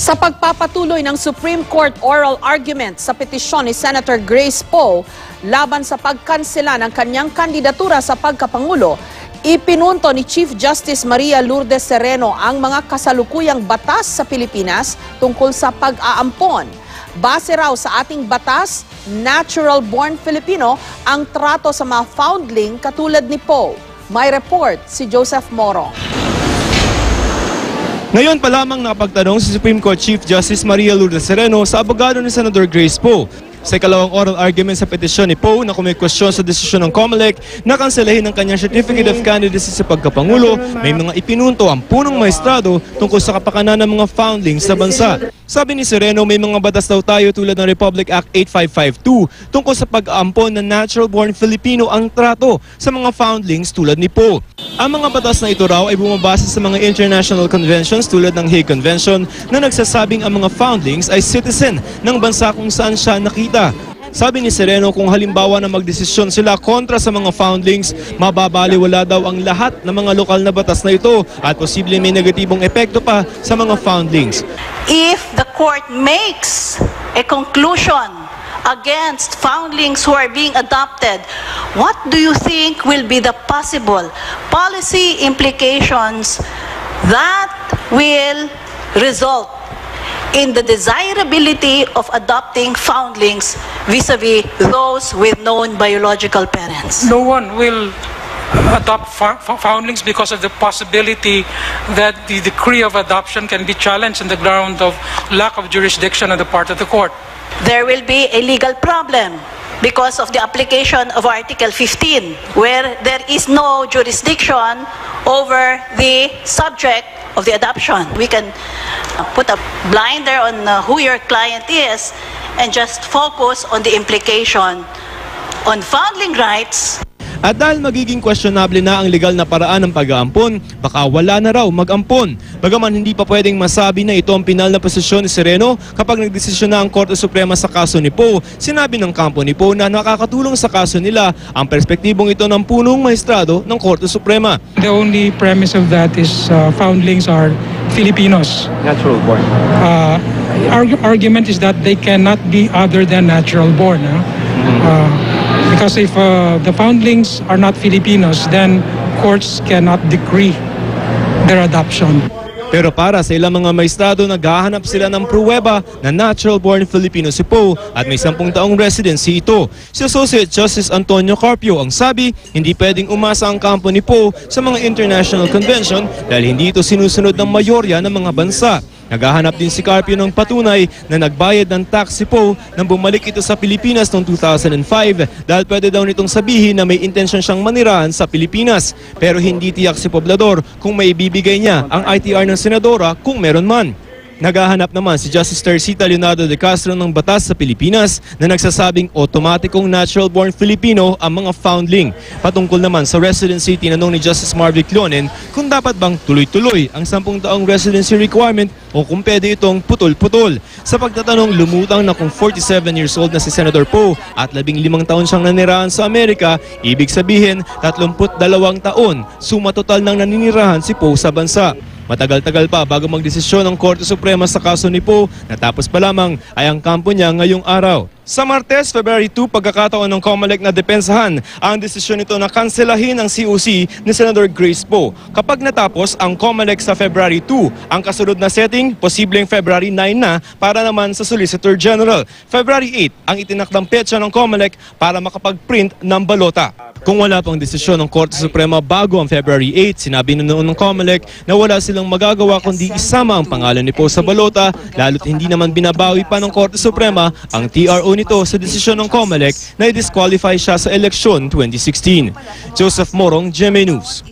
Sa pagpapatuloy ng Supreme Court oral argument sa petisyon ni Senator Grace Poe laban sa pagkansela ng kanyang kandidatura sa pagkapangulo, ipinunto ni Chief Justice Maria Lourdes Sereno ang mga kasalukuyang batas sa Pilipinas tungkol sa pag-aampon. Base raw sa ating batas, natural-born Filipino ang trato sa mga foundling katulad ni Poe. May report si Joseph Moro. Ngayon pa lamang napagtanong si Supreme Court Chief Justice Maria Lourdes Sereno sa abogado ni Senator Grace Poe. Sa ikalawang oral argument sa petisyon ni Poe na kung may kwestiyon sa desisyon ng COMELEC na kanselahin ang kanyang Certificate of Candidacy sa pagkapangulo, may mga ipinunto ang punong maestrado tungkol sa kapakanan ng mga foundlings sa bansa. Sabi ni Sereno, may mga batas daw tayo tulad ng Republic Act 8552 tungkol sa pag-aampon na natural-born Filipino ang trato sa mga foundlings tulad ni Poe. Ang mga batas na ito raw ay bumabase sa mga international conventions tulad ng Hague Convention na nagsasabing ang mga foundlings ay citizen ng bansa kung saan siya nakita. Sabi ni Sereno, kung halimbawa na magdesisyon sila kontra sa mga foundlings, mababaliwala daw ang lahat ng mga lokal na batas na ito at posibleng may negatibong epekto pa sa mga foundlings. If the court makes a conclusion against foundlings who are being adopted, what do you think will be the possible policy implications that will result in the desirability of adopting foundlings vis-a-vis those with known biological parents? No one will adopt foundlings because of the possibility that the decree of adoption can be challenged on the ground of lack of jurisdiction on the part of the court. There will be a legal problem because of the application of Article 15, where there is no jurisdiction over the subject of the adoption. We can put a blinder on who your client is and just focus on the implication on foundling rights. At dahil magiging questionable na ang legal na paraan ng pag-aampon, baka wala na raw mag-ampon. Bagaman hindi pa pwedeng masabi na ito ang pinal na posisyon ni Sereno kapag nagdesisyon na ang Korte Suprema sa kaso ni Poe, sinabi ng kampo ni Poe na nakakatulong sa kaso nila ang perspektibong ito ng punong maestrado ng Korte Suprema. The only premise of that is foundlings are Filipinos. Natural born. Argument is that they cannot be other than natural born. Because if the foundlings are not Filipinos, then courts cannot decree their adoption. Pero para sa ilang mga maestrado, naghahanap sila ng pruweba na natural-born Filipino si Poe at may 10 taong residency ito. Si Associate Justice Antonio Carpio ang sabi, hindi pwedeng umasa ang kampo ni Poe sa mga international convention dahil hindi ito sinusunod ng mayorya ng mga bansa. Naghahanap din si Carpio ng patunay na nagbayad ng tax si Poe nang bumalik ito sa Pilipinas noong 2005 dahil pwede daw nitong sabihin na may intensyon siyang manirahan sa Pilipinas. Pero hindi tiyak si Poblador kung may ibibigay niya ang ITR ng senadora kung meron man. Naghahanap naman si Justice Tercita Leonardo de Castro ng batas sa Pilipinas na nagsasabing otomatikong natural-born Filipino ang mga foundling. Patungkol naman sa residency, tinanong ni Justice Marvic Leonen kung dapat bang tuloy-tuloy ang 10 taong residency requirement o kung pwede itong putol-putol. Sa pagtatanong, lumutang na kung 47 years old na si Senator Poe at 15 taon siyang nanirahan sa Amerika, ibig sabihin 32 taon, suma total ng naninirahan si Poe sa bansa. Matagal-tagal pa bago magdesisyon ng Korte Suprema sa kaso ni Poe, natapos pa lamang ay ang kampo niya ngayong araw. Sa Martes, February 2, pagkakataon ng COMELEC na depensahan ang desisyon nito na kanselahin ang COC ni Senator Grace Poe. Kapag natapos ang COMELEC sa February 2, ang kasunod na setting, posibleng February 9 na para naman sa Solicitor General. February 8 ang itinakdang petsa ng COMELEC para makapag-print ng balota. Kung wala pang desisyon ng Korte Suprema bago ang February 8, sinabi na noon ng COMELEC na wala silang magagawa kundi isama ang pangalan ni Poe sa balota, lalo't hindi naman binabawi pa ng Korte Suprema ang TRO nito sa desisyon ng COMELEC na i-disqualify siya sa eleksyon 2016. Joseph Morong, GMA News.